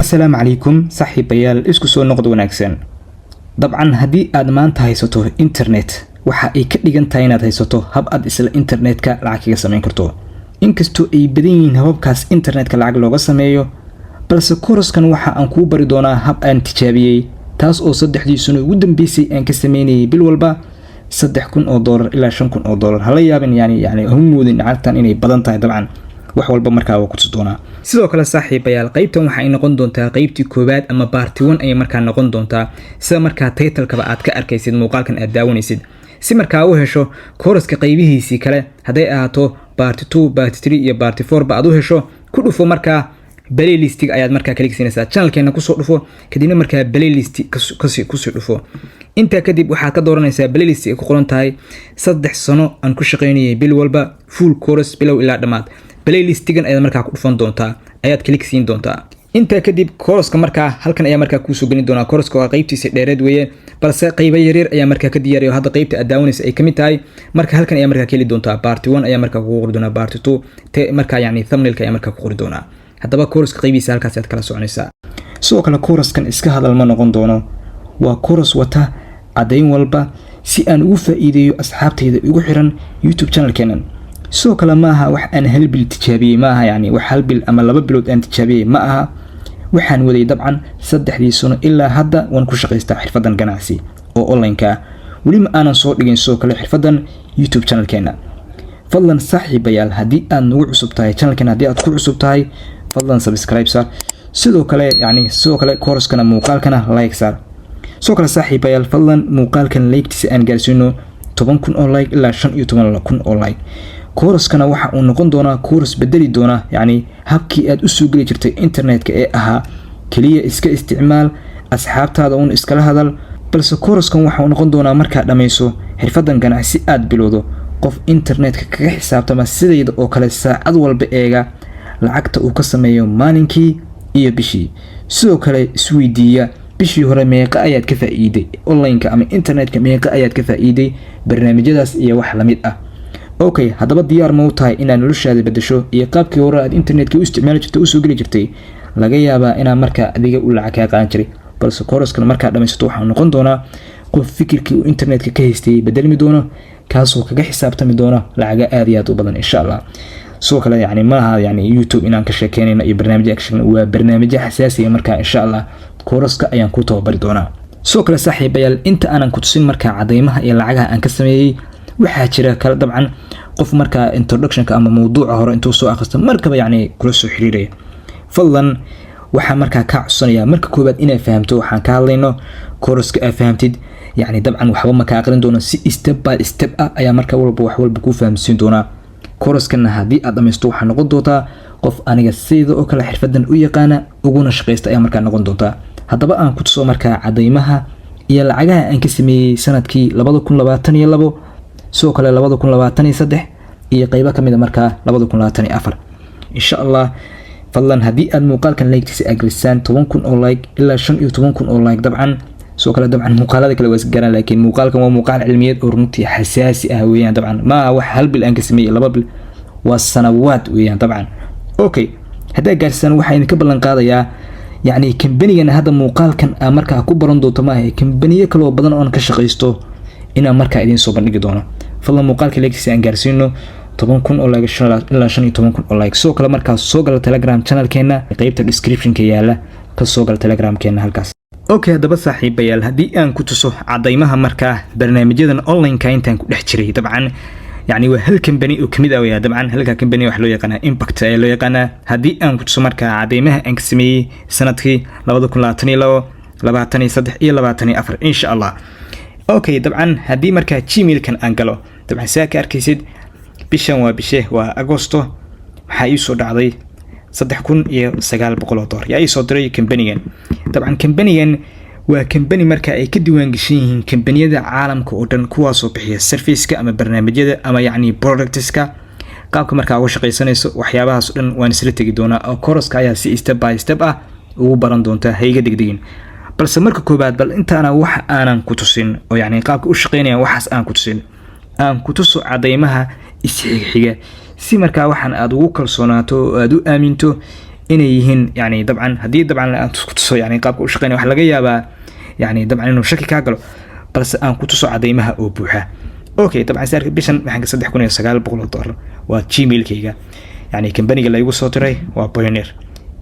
السلام عليكم صاحبيال isku soo noqdo wanaagsan dabcan hadii aad maanta haysato internet waxa ay ka dhigan tahay inaad haysato hab aad isla internetka lacag kaga sameyn karto inkastoo ay badan yihiin hababkaas internetka lacag looga sameeyo balse course-kan waxa aan ku bari doonaa hab aan tijaabiyay taas oo 3 sano ugu dambeysay aan ka sameynay bil walba $3,000 ilaa $5,000 hala yaabin yani humuudin lacagtan inay badan tahay dabcan wax walba markaa waa ku tusi doonaa sidoo kale saaxiibayaal qaybtan waxa ay noqon doontaa qaybtii koobaad ama part 1 ay markaa noqon doontaa sida markaa title-kaba aad ka arkaysid muuqaalkan aad daawanaysid si markaa u hesho course-ka qaybihiisii kale haday ahaato part 2 part 3 iyo part 4 ba aad u hesho ku dhufo markaa playlist-ga ayaad markaa kala geysanaysaa channel-keena ku soo dhufo kadibna markaa playlist ku soo dhufo inta kadib waxaad ka dooranaysaa playlist ay ku qoran tahay 3 sano aan ku shaqeynayay bil walba full course bilow ilaa dhamaad playlist-gan ayaad markaa ku dhufan doontaa ayaad click siin doontaa inta kadib course-ka markaa halkan ayaa markaa ku soo gelin doonaa course-ka waa qaybtiisa dheereed weeye balse qaybo yaryar ayaa markaa ka diyaariyo hadda qaybta aad daawanaysa ay kamid tahay marka halkan ayaa markaa keli doontaa part 1 ayaa markaa ku qori doonaa part 2 markaa yani thumbnail-ka ayaa markaa ku qori doonaa haddaba course-ka qaybiisa halkaas aad kala soconaysaa sidoo kale course-kan iska hadal ma noqon doono waa course wata cadayn walba si aan ugu faa'iideeyo asxaabtayda ugu xiran YouTube channel-keenan sidoo kale maaha wax aan hal bil tijaabiyay maaha yani wax hal bil ama 2 bilood aan tijaabiyay maaha waxaan waday dabcan 3 sano ilaa hadda waan ku shaqaystaa xirfadan ganacsi oo online-ka wali ma aanan soo dhigin sidoo kale xirfadan YouTube channel-keena fadlan saaxiibayaal hadii aad nagu cusub tahay channel-keena hadii aad ku cusub tahay fadlan subscribe sar sidoo kale course-kana muuqaalkana like sar sidoo kale saaxiibayaal fadlan muuqaalkan like-tiisa aan gaarsiino 10,000 oo like ilaa 15,000 oo like course-kana waxa uu noqon doonaa course bedeli doona yani habkii aad u soo gali jirtay internetka ee ahaa kaliya iska isticmaal asxaabtaada uun iskala hadal balse course-kan waxa uu noqon doonaa markaa dhameyso xirfadan ganacsi aad bilowdo qof internetka kaga xisaabtama sidayda oo kale saacad walba eega lacagta uu ka sameeyo maalinkii iyo bishii sidoo kale isweydiiya bishii hore meeqa ayaad ka faa'iiday online-ka ama internetka meeqa ayaad ka faa'iiday barnaamijyadaas iyo wax la mid ah okay hadaba diyaar ma u tahay inaad noloshaada bedesho iyo qaabkii hore aad internetka u isticmaali jirtay u soo gali jirtay laga yaabaa inaad markaa adiga u lacag ka qaadan jiray balse course-kan markaa dhameysato waxa noqon doonaa qof fikirkii uu internetka ka haystay bedelmi doono kaasoo kaga xisaabtami doona lacaga aad iyo aad u badan insha Allah sidoo kale yani maaha yani YouTube inaan ka sheekeynayno iyo barnaamijyo action waa barnaamijyo xasaasi ah markaa insha Allah course-ka ayaan ku tababari doonaa sidoo kale saaxiibayaal inta aanan ku tusin markaa cadeymaha iyo lacagaha aan ka sameeyay waxaa jira kala dabcan qof markaa introduction-ka ama mawduuca hore intuu soo akhristo markaba yani kula soo xiriiraya fadlan waxa markaa ka codsanaya marka koobaad inaad fahamto waxaan ka hadlayno course-ka aad fahamtid yani dabcan waxba ma ka aqrin doono si step by step ah ayaa markaa wax walba ku fahamsiin doonaa course-kan hadii aad dhameysto waxa noqon doontaa qof aniga sida oo kale xirfadan u yaqaana uguna shaqeysta ayaa markaa noqon doontaa haddaba aan ku tuso markaa cadeymaha iyo lacagaha aan ka sameeyay sanadkii 2022 sidoo kale 2023 iyo qaybo kamid ah markaa 2024 insha Allah fadlan hadii aad muuqaalkan like-tiisa agrisaan 10,000 oo like ilaa 15,000 oo like dabcan soo kale dabcan muuqaalada kale waa garan laakiin muuqaalkan waa muuqaal cilmiyeed oo runtii xasaasi ah weeyaan dabcan ma wax hal bil aan ka sameeyay 2 bil waa sanawaad weeyaan dabcan okay hadaa gaarsan waxa idin ka ballan qaadayaa yani company-gan hadda muuqaalkan aan markaa ku baran doonto ma aha company kale oo badan oo aan ka shaqeysto inaan markaa idin soo bandhigi doono fadlan muuqaalka like-tiisa aan gaarsiino 10,000 oo like ilaa 15,000 oo like soo kale markaa soo gal Telegram channel-keena qaybta description-ka yaala ka soo gal Telegram-keena halkaas okay hadaba saaxiibayaal hadii aan ku tuso cadeymaha markaa barnaamijyadan online-ka intaan ku dhex jiray dabcan yani waa hal company oo kamid ah weeyaa dabcan halka company wax loo yaqaan impact ayaa loo yaqaan hadii aan ku tuso markaa cadeymaha aan ka sameeyay sanadkii 2022 23 iyo 24 insha Allah okay dabcan hadii markaa Gmail-kan aan galo dabcan saa ka arkaysid bishan waa bishe waa Agosto waxa ii soo dhacday $3,900 yaa ii soo diray company-gan dabcan company-gan waa company marka ay ka diiwaan gashan yihiin kambaniyada caalamka oo dhan kuwaas oo bixiya service-ka ama barnaamijyada ama yani products-ka qaabka markaa uga shaqeysanayso waxyaabahaas dhan waan isla tagi doonaa oo course-ka ayaa si step by step ah ugu baran doonta hayga degdegin balse marka koobaad bal intaana wax aanan ku tusin oo yani qaabka u shaqeynaya waxaas aan ku tusin aan ku tuso cadeymaha isxiga si markaa waxaan aad ugu kalsoonaato oo aad u aaminto inay yihiin yani dabcan haddii dabcan aan ku tuso yani qaabka u shaqeynaya waxa laga yaabaa yani dabcan inuu shaki kaa galo balse aan ku tuso cadeymaha oo buuxa. okay dabcan saarka bishan waxaan ka $3,900 waa gmailkayga yani kambaniga la igu soo diray waa Pioneer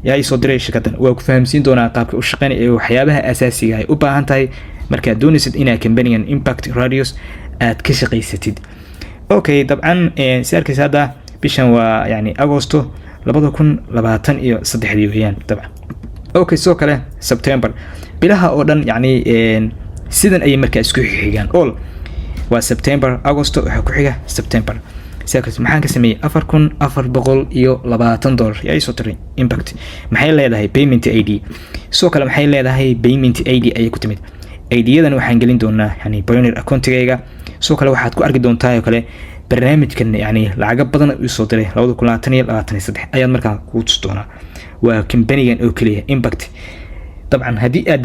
yaa ii soo diray shirkadan. waa ku fahamsiin doonaa qaabka u shaqeynaya ee waxyaabaha asaasiga ah u baahan tahay markaad doonaysid inaad kambanigan Impact Radios aad ka shaqaysatid. okay dabcan saarkiisa hadda bishan waa yani Agosto 2023 weeyaan dabcan. okay soo kale September bilaha oo dhan yani sidan ay markaa isku xigaan all waa September Agosto waxa ku xiga September. saarkiisa maxaan ka sameeyay $4,420 yaa soo diray Impact. maxay leedahay payment ID soo kale maxay leedahay payment ID ay ku timid. ID-yadan waxaan gelin doonaa yani Pioneer account-gayga. soo kale waxaad ku arki doontaa oo kale barnaamijkan yani lacag badan uu soo diray 2023 ayaad markaa ku tusi doonaa. waa kambanigan oo kaliya Impact. dabcan haddii aad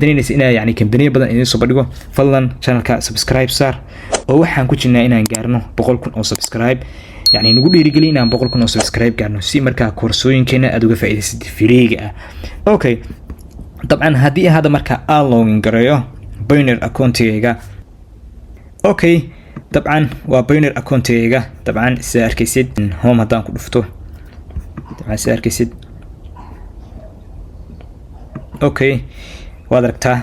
daneynaysa inaa yani kambaniyo badan idin soo bandhigo fadlan channelka subscribe saar oo waxaan ku jirnaa inaan gaarno 100,000 oo subscribe yani nagu dhiirigeli inaan 100,000 oo subscribe gaarno si markaa koorsooyinkeena aad uga faa'iidaysid freega ah. okay dabcan haddii hadda markaa aan login gareeyo Pioneer account-gayga. okay dabcan waa Pioneer account-gayga dabcan sida arkaysid home haddaan ku dhufto dabcan sida arkaysid okay waad aragtaa.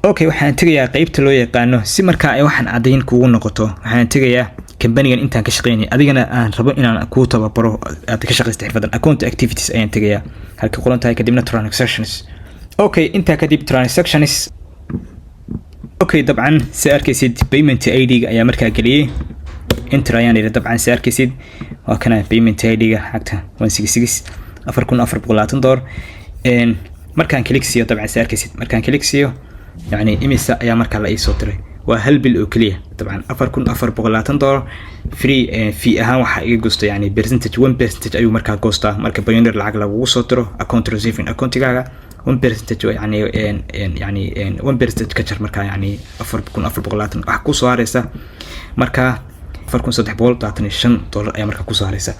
okay waxaan tagayaa qaybta loo yaqaano si markaa ay waxaan cadeyn kugu noqoto waxaan tagayaa kambanigan intaan ka shaqeynay adigana aan rabo inaan ku tababaro aad ka shaqeysto xirfadan account activities ayaan tagayaa halka qoran tahay kadibna transactions. okay inta kadib transactions. okay dabcan si arkaysid payment ID-ga ayaa markaa geliyay enter ayaan ila dabcan si arkaysid waa kana payment ID-ga xagta 166 $4,420 markaan click siiyo dabcan si arkaysid markaan click siiyo yani imisa ayaa markaa la ii soo diray waa hal bil oo kaliya dabcan $4,420 free fee ahaan waxa iga goosto yani percentage 1% ayuu markaa goostaa marka Pioneer lacag lagu soo diro account receiving account-gaaga 1% yani 1% ka jar markaa yani $4,420 wax ku soo haraysa marka $4,325 ayaa markaa ku soo haraysa.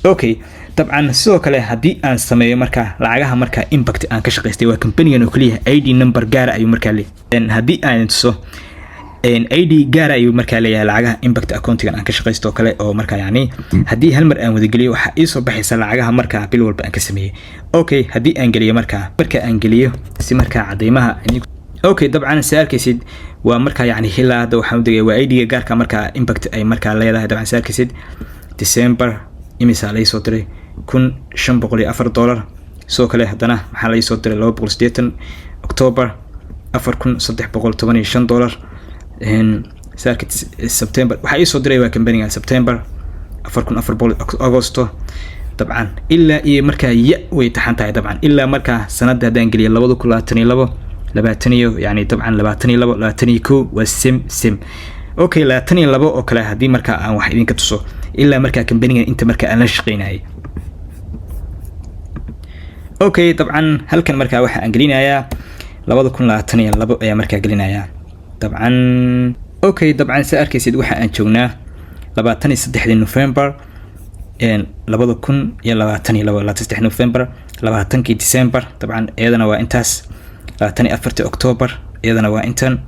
okay dabcan sidoo kale haddii aan sameeyo markaa lacagaha markaa Impact aan ka shaqaystay waa kambanigan oo kaliya ID number gaar ayuu markaa leeyahay. haddii aan tuso ID gaar ayuu markaa leeyahay lacagaha Impact account-gan aan ka shaqaysto kale oo markaa yani haddii hal mar aan wada geliyo waxa ii soo baxaysa lacagaha markaa bil walba aan ka sameeyay. okay haddii aan geliyo markaa aan geliyo si markaa cadeymaha okay dabcan si arkaysid waa markaa yani ilaa hadda waxaan u degay waa ID-ga gaarka markaa Impact ay markaa leedahay. dabcan si arkaysid December imisa la soo diray $504. soo kale haddana maxaa la soo diray 280 October $4,315 saarkit September waxa ii soo diray waa kambaniga September $4,400 Agosto. dabcan ilaa iyo markaa way taxan tahay dabcan ilaa markaa sanada hadaan geliyo 2022 yani dabcan 22 waa sim. okay 22 oo kale haddii markaa aan wax idin ka tuso ilaa markaa kambanigan inta markaa aan la shaqeynayay. okay dabcan halkan markaa waxa aan gelinayaa 2022 ayaa markaa gelinayaa dabcan. okay dabcan si arkaysid waxa aan joognaa 23 November 2022 November 20 December dabcan iyadana waa intaas 24 October iyadana waa intan.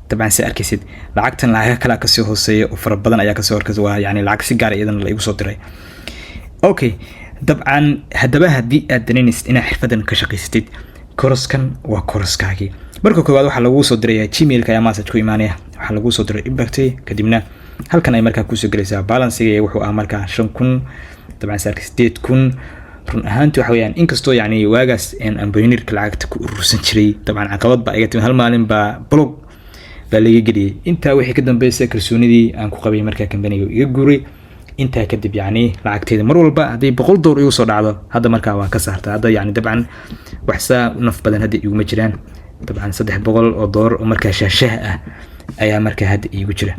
dabcan si arkaysid lacagtan lacag kala ka soo hooseeyo oo fara badan ayaa ka soo horkasay waa yani lacag si gaar ah iyadana la igu soo diray. okay dabcan haddaba haddii aad daneynaysid inaad xirfadan ka shaqaysatid korskan waa korskaagii. marka koowaad waxa lagu soo diray Gmail-ka ayaa message ku imaanaya waxa lagu soo diray Impact kadibna halkan ay markaa ku soo galaysaa balance-ga wuxuu ah markaa 5,000 dabcan saarka 8,000 run ahaantii waxa weeyaan inkastoo yani waagaas aan Pioneer lacagta ku urursan jiray dabcan caqabad baa iga timid hal maalin baa blog baa laga geliyay inta wixii ka dambeysay kalsoonidii aan ku qabay markaa kambaniga iga guuray inta kadib yani lacagteeda mar walba hadii $100 igu soo dhacdo hadda markaa waa ka saartaa hadda yani dabcan wax saa naf badan hadda igu ma jiraan dabcan $300 oo markaa shaashaha ah ayaa markaa hadda igu jira.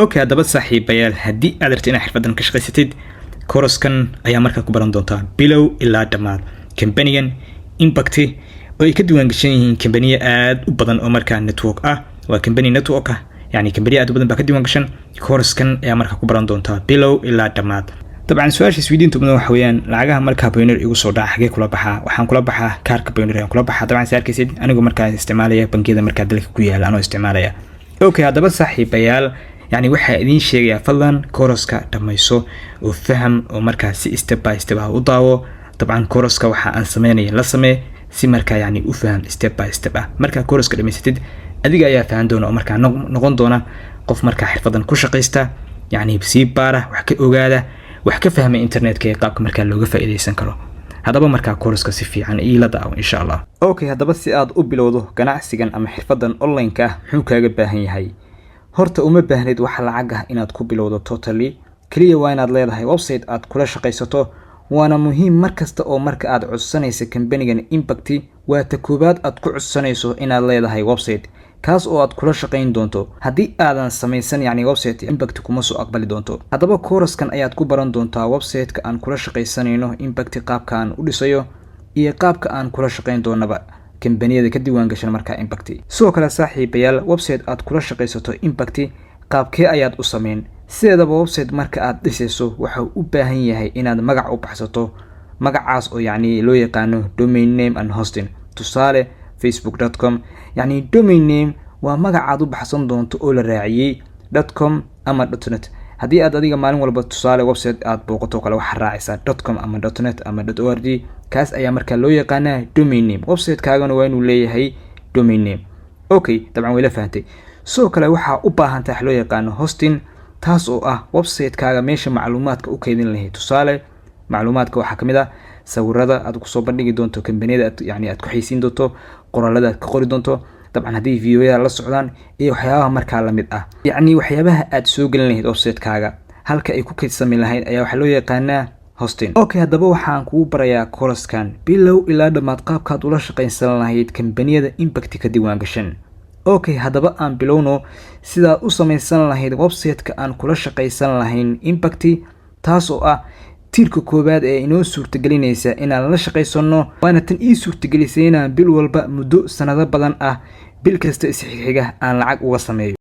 okay haddaba saaxiibayaal haddii aad rabtid inaad xirfadan ka shaqaysatid korskan ayaa markaa ku baran doontaa bilow ilaa dhammaad kambanigan Impact oo ay ka duwan gashan yihiin kambaniyo aad u badan oo markaa network ah waa kambani network ah yani kambaniyo aad u badan baa ka duwan gashan korskan ayaa markaa ku baran doontaa bilow ilaa dhammaad. طبعا سؤال isweydiintu badan waxa weeyaan lacagaha marka Payoneer igu soo dhaca xagee kula baxaa waxaan kula baxaa kaarka Payoneer aan kula baxaa dabcan saarkiisid anigu markaa isticmaalaya bangiyada markaa dalka ku yaala anoo isticmaalaya okay hadaba saaxiibayaal yani waxa idin sheegaya fadlan koroska dhamayso oo faham oo markaa si step by step u daawo dabcan koroska waxa aan sameeyay la sameey si markaa yani u faham step by step marka koroska dhamaysatid adiga ayaa faham doona oo markaa noqon doona qof markaa xirfadan ku shaqeysta yani si baara wax ka ogaada wax ka fahmay internetka ee qaabka markaa looga faa'iideysan karo hadaba markaa koroska si fiican ila daawo insha Allah okay hadaba si aad u bilowdo ganacsigan ama xirfadan online ka wuxuu kaaga baahan yahay horta uma baahnid wax lacag ah inaad ku bilowdo totally kaliya waa inaad leedahay website aad kula shaqeysato waana muhiim markasta oo marka aad codsanayso company-gan Impact waa ta koobaad aad ku codsanayso inaad leedahay website kaas oo aad kula shaqeyn doonto hadii aadan samaysan yani website Impact kuma soo aqbali doonto hadaba course-kan ayaad ku baran doontaa website-ka aan kula shaqeysanayno Impact qaabka aan u dhisayo iyo qaabka aan kula shaqeyn doonaba kambaniyada ka diiwaan gashan markaa Impact sidoo kale saaxiibayaal website aad kula shaqeysato Impact qaabkee ayaad u sameyn sidaba website marka aad dhisayso waxa uu u baahan yahay inaad magac u baxsato magacaas oo yani loo yaqaano domain name and hosting tusaale facebook.com yani domain name waa magac aad u baxsan doonto oo la raaciyay .com ama .net hadii aad adiga maalin walba tusaale website aad booqato kala wax raacaysa .com ama .net ama .org kaas ayaa markaa loo yaqaanaa domain name website kaagana waa inuu leeyahay domain name okay dabcan way la fahamtay soo kale waxa u baahan tahay loo yaqaano hosting taas oo ah website kaaga meesha macluumaadka u kaydin lahayd tusaale macluumaadka waxa kamid ah sawirada aad ku soo bandhigi doonto kambaniyada yani aad ku xaysiin doonto qoraalada aad ka qori doonto dabcan hadii videoyada la socdaan iyo waxyaabaha markaa la mid ah yani waxyaabaha aad soo gelin lahayd website kaaga halka ay ku kaydsamin lahayd ayaa waxa loo yaqaanaa hosting okay hadaba waxaan kugu barayaa course-kan bilow ilaa dhamaad qaabkaad ula shaqeynsan lahayd kambaniyada Impact ka diiwaan gashan okay hadaba aan bilowno sida u samaysan lahayd website-ka aan kula shaqeysan lahayn Impact taas oo ah tiirka koobaad ee inoo suurtagelinaysa inaan la shaqeysano waana tan ii suurtagelisay inaan bil walba muddo sanado badan ah bil kasta is xiga aan lacag uga sameeyo